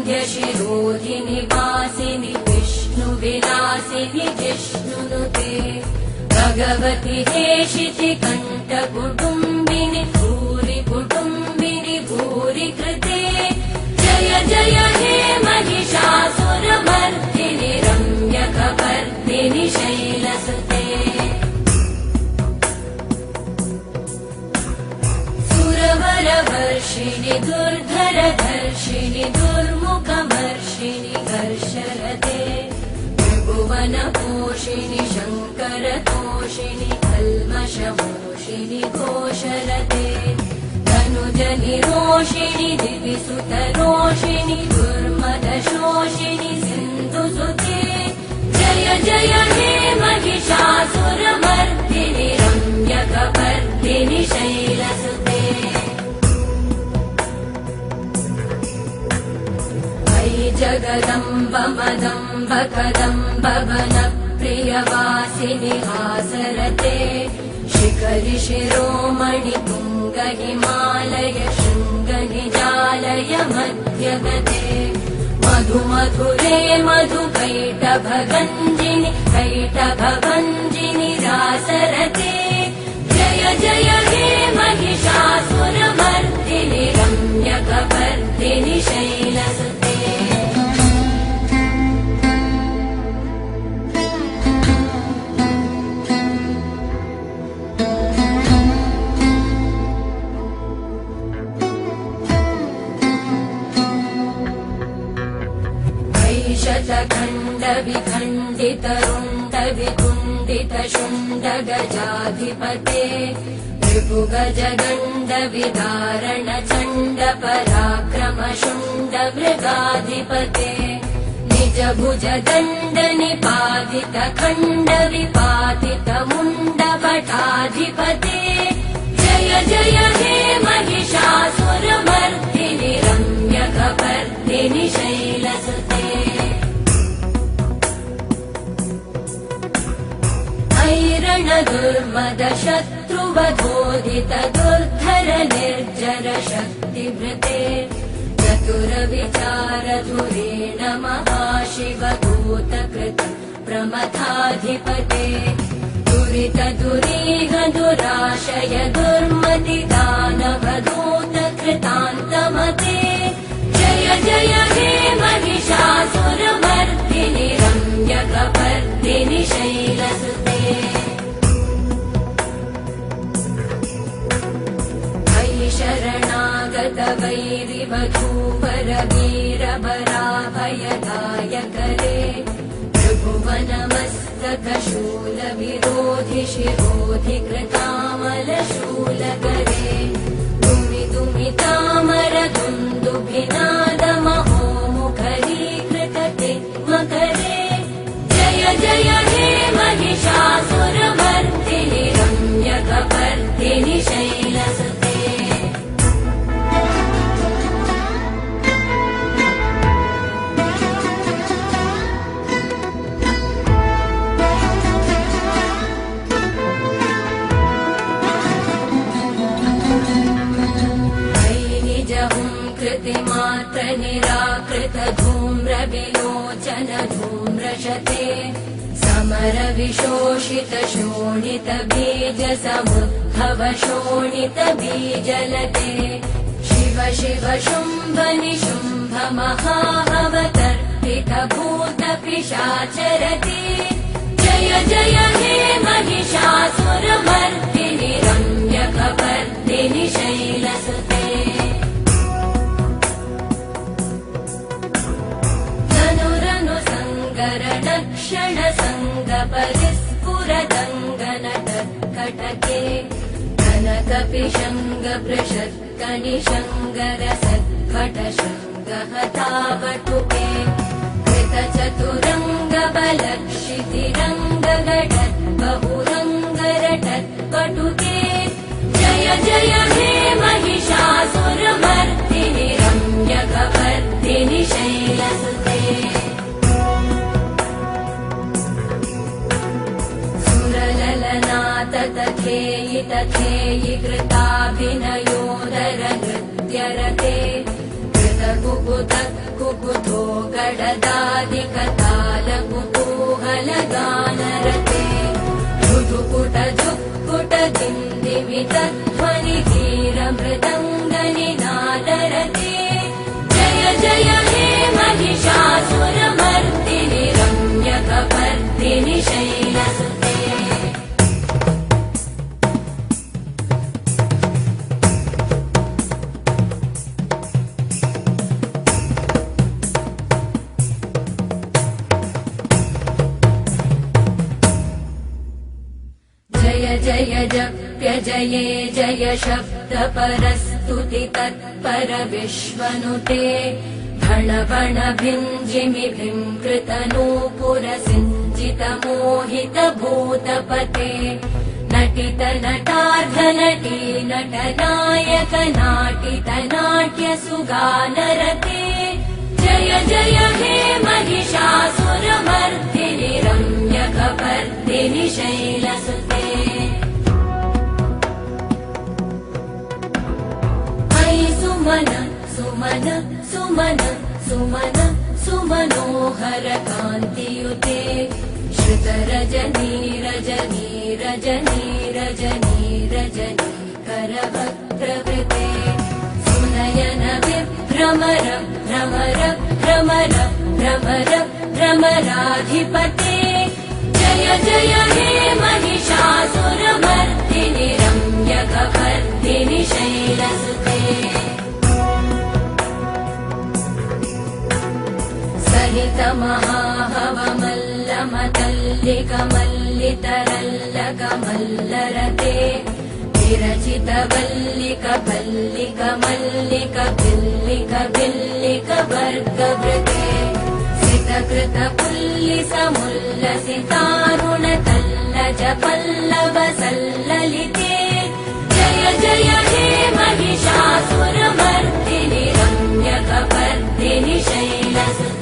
शिवरविन्द्यशिरोधिनि वासिनि विष्णुविलासिनि जिष्णुनुते भगवति हेशिति कण्ठकुटुम्बिनि भूरि कुटुम्बिनि भूरि कृते जय जय हे महिषासुरमर्दिनि रम्यकपर्दिनि शैलसुते सुरवरवर्षिणि दुर्धरधर्षिणि दुर्मुखमर्षिणि घर्षरते त्रिभुवनपोषिणि शङ्करतोषिणि कल्मषमोषिणि घोषरते धनुजनिरोषिणि दिविसुतरोषिणि दुर्मदशोषिणि सिन्धुसुते जय जय हे महिषासुरमर्दिनि रम्यकपर्दिनि शैलसुते जगदम्ब मदम्ब कदम्ब वनप्रियवासिनि हासरते शिखरि शिरोमणि तुङ्ग हिमालय शृङ्ग निजालय मध्यगते मधु मधुरे मधु कैटभगञ्जिनि कैटभभञ्जिनि रासरते जय जय हे महिषासुरमर्दिनि रम्यकपर्दिनि शैलसुते शतखण्डविखण्डितरुण्डवितुण्डितशुण्डगजाधिपते त्रिभुगजगण्डविदारण चण्ड पराक्रम शुण्ड मृगाधिपते निज भुज दण्ड निपातित खण्ड विपातित मुण्ड भटाधिपते जय जय हे महिषासुरमर्दिनि रम्यकपर्दिनि शैलसुते ऐरण दुर्मद शत्रुवधोदित दुर्धर निर्जर शक्तिभृते चतुर विचार धुरेण महाशिवभूतकृत प्रमथाधिपते दुरित दुरीह दुराशय दुर्मति दानवधूत कृतान्तमते जय जय हे महिषासुरमर्दिनि रम्यकपर्दिनि शैलसुते शरणागत वैरिवधूवर वीरबराभयदायकरे त्रिभुवनमस्तक शूल विरोधि शिरोधि कृतामल शूलकरे दुमि दुमि तामर दुन्दुभिनाद महोमुखरीकृतते मकरे जय जय हे महिषासुरमर्दिनि रम्यकपर्दिनि शैलसुते मात्र निराकृत धूम्र विलोचन धूम्रशते समर विशोषित शोणित बीज समुद्भव शोणित बीजलते शिव शिव शुम्भ निशुम्भ महावतर्पित भूत पिशाचरते जय जय हे महिषासुरमर्दिनि रम्यकपर्दिनि शैलसुते क्षण संग परिस्फुरदङ्गनटकटके कनकपिशङ्ग पृषत्कनिशङ्ग रसत्कट शृङ्ग हतावटुके कृतचतुरङ्ग बलक्षितिरङ्ग घटत् बहुरङ्ग रटत् पटुके जय जय हे महिषासुरमर्दिनि रम्यकपर्दिनि शैलसुते तथेयि तथेयि कृताभिनयोदर नृत्यरते कृतकुकुत षडदादिकतालकुतूहलगानरते मृदुकुटजुक्कुटदिन्दिवितध्वनिधीरमृदङ्गनिनादरते जय जय हे महिषासुरमर्दिनि रम्यकपर्दिनि शैलसुते जय जप्य जये जय शब्द परस्तुति तत्पर विश्वनुते भण बण भिञ्जिमि भिङ्कृतनूपुर सिञ्जित मोहित भूतपते नटित नटार्ध नटी नटनायक नाटित नाट्य सुगानरते जय जय हे महिषासुरमर्दिनि रम्यकपर्दिनि शैलसुते सुमन सुमन सुमन सुमन सुमनोहर कान्तियुते श्रुत रजनी रजनी रजनी रजनी रजनी करवक्त्रवृते सुनयन विभ्रमर भ्रमर भ्रमर भ्रमर भ्रमराधिपते जय जय हे महिषासुरमर्दिनि रम्यकपर्दिनि शैलसुते सहित महाहवमल्लमतल्लिकमल्लितरल्लकमल्लरते विरचित वल्लिक वल्लिक मल्लिक भिल्लिक भिल्लिक वर्गवृते सितकृत पुल्लिस मुल्लसितारुण तल्लज पल्लव सल्ललिते जय जय हे महिषासुरमर्दिनि रम्यकपर्दिनि शैलसुते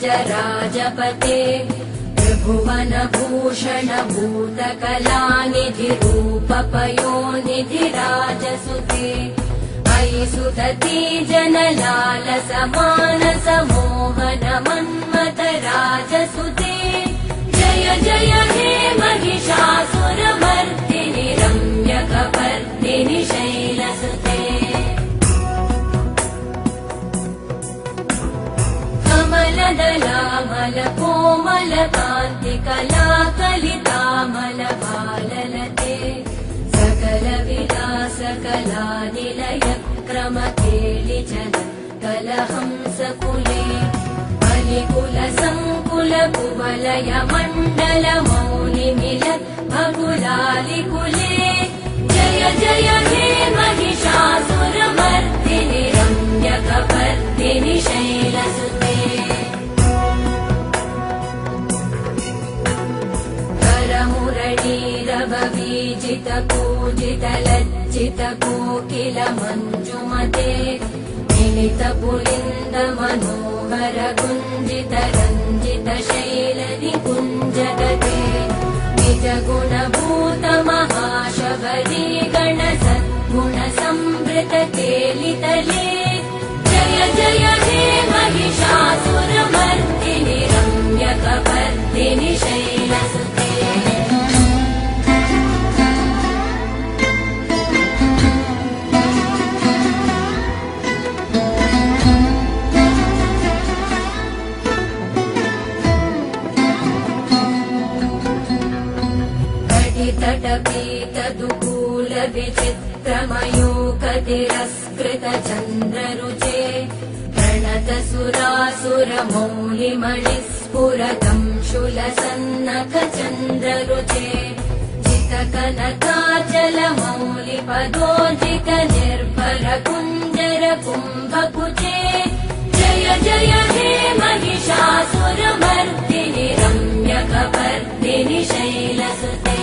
विरलगण्डगलन्मदमेधुरमत्तमतङ्गजराजपते त्रिभुवनभूषण भूतकलानिधिरूपपयोनिधिराजसुते अयि सुदती जनलालसमानसमोहन मन्मथ राजसुते जय जय हे महिषासुरमर्दिनि रम्यकपर्दिनि शैलसुते कमलदलामल कोमल कान्ति कलाकलितामल भाललते सकल विलास कलानिलय क्रम केलिचल कलहंसकुले बलिकुल संकुल कुवलय मण्डल मौलिमिलत् भकुलालिकुले जय जय हे महिषासुरमर्दिनि रम्यकपर्दिनि शैलसुते करमुरळीरववीजित पूजित लज्जित कोकिल मञ्जुमते मिलित पुलिन्द मनोहर गुञ्जित रञ्जित शैल निकुञ्जगते निज गुणभूत महाशबरी गण सद्गुण संवृत केलितले जय जय हे महिषासुरमर्दिनि रम्यकपर्दिनि शैलसुते तटपीतदुकूल विचित्रमयूकतिरस्कृत चन्द्ररुचे प्रणत सुरासु सुरमौलिमणिस्फुरतं शूलसन्नखचन्द्ररुचे जितकनकाचलमौलिपदोर्जित निर्भरकुञ्जरकुम्भकुचे जय जय हे महिषासुरमर्दिनि रम्यकपर्दिनि शैलसुते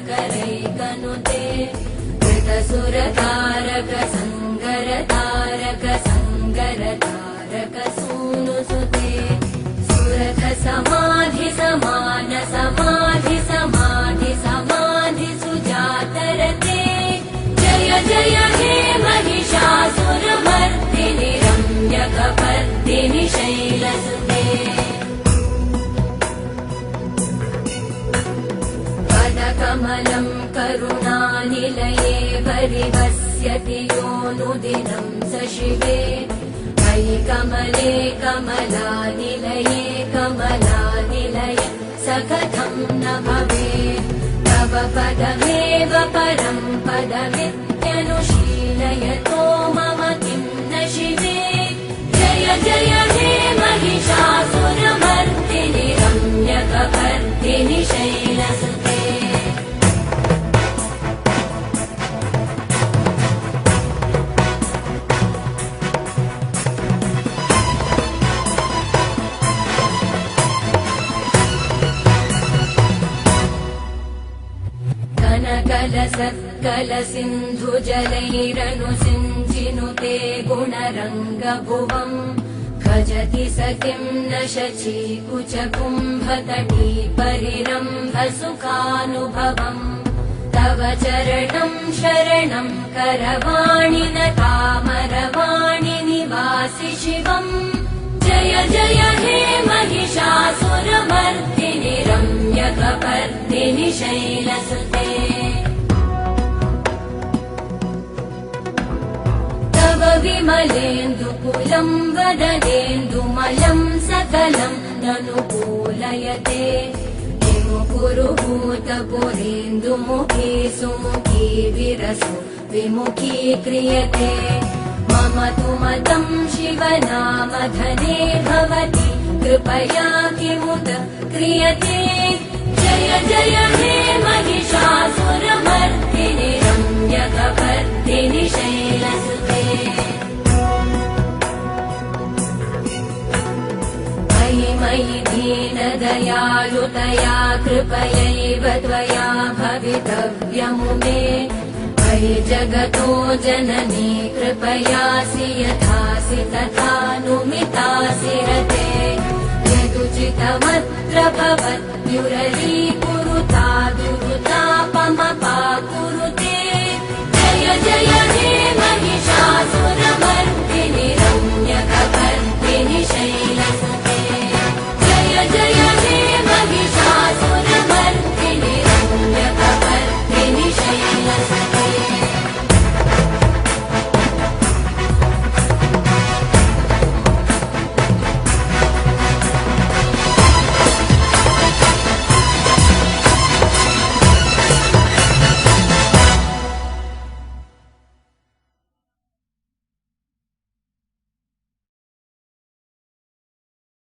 विजितसहस्रकरैकसहस्रकरैकसहस्रकरैकनुते कृतसुरतारक संगरतारक संगरतारक सूनुसुते सुरथ समाधि समान समाधि समाधि समाधि सुजातरते जय जय हे महिषासुरमर्दिनि रम्यकपर्दिनि शैलसुते पदकमलं करुणानिलये परिवस्यति योऽनुदिनं स शिवे मयि कमले कमलानिलये कमलानिलय स कथं न भवेत् तव पदमेव परं पदमित्यनुशीलयतो मम किं न शिवे जय जय हे महिषासुरमर्दिनि रम्यकपर्दिनि शैलसुते कलसिन्धुजलैरनुसिञ्चिनुते गुणरङ्गभुवम् भजति स किं न शचीकुचकुम्भतटी परिरम्भसुखानुभवम् तव चरणं शरणं करवाणि न तामरवाणि निवासि शिवम् जय जय हे महिषासुरमर्दिनि रम्यकपर्दिनि शैलसुते तव विमलेन्दुकुलं वदनेन्दुमलं सकलं ननुकूलयते विमुकुरु भूतपुरेन्दुमुखी सुमुखी विरसु विमुखी क्रियते मम तु मतं शिवनामधने भवति कृपया किमुत क्रियते जय जय हे महिषासुरमर्दिनि रम्यकपर्दिनि शैलसुते मयि मयि दीनदयालुतया कृपयैव त्वया भवितव्यमुमे मयि जगतो जननी कृपयासि यथासि तथानुमितासि रते यदुचितमत्र भवत्युरलीकुरुत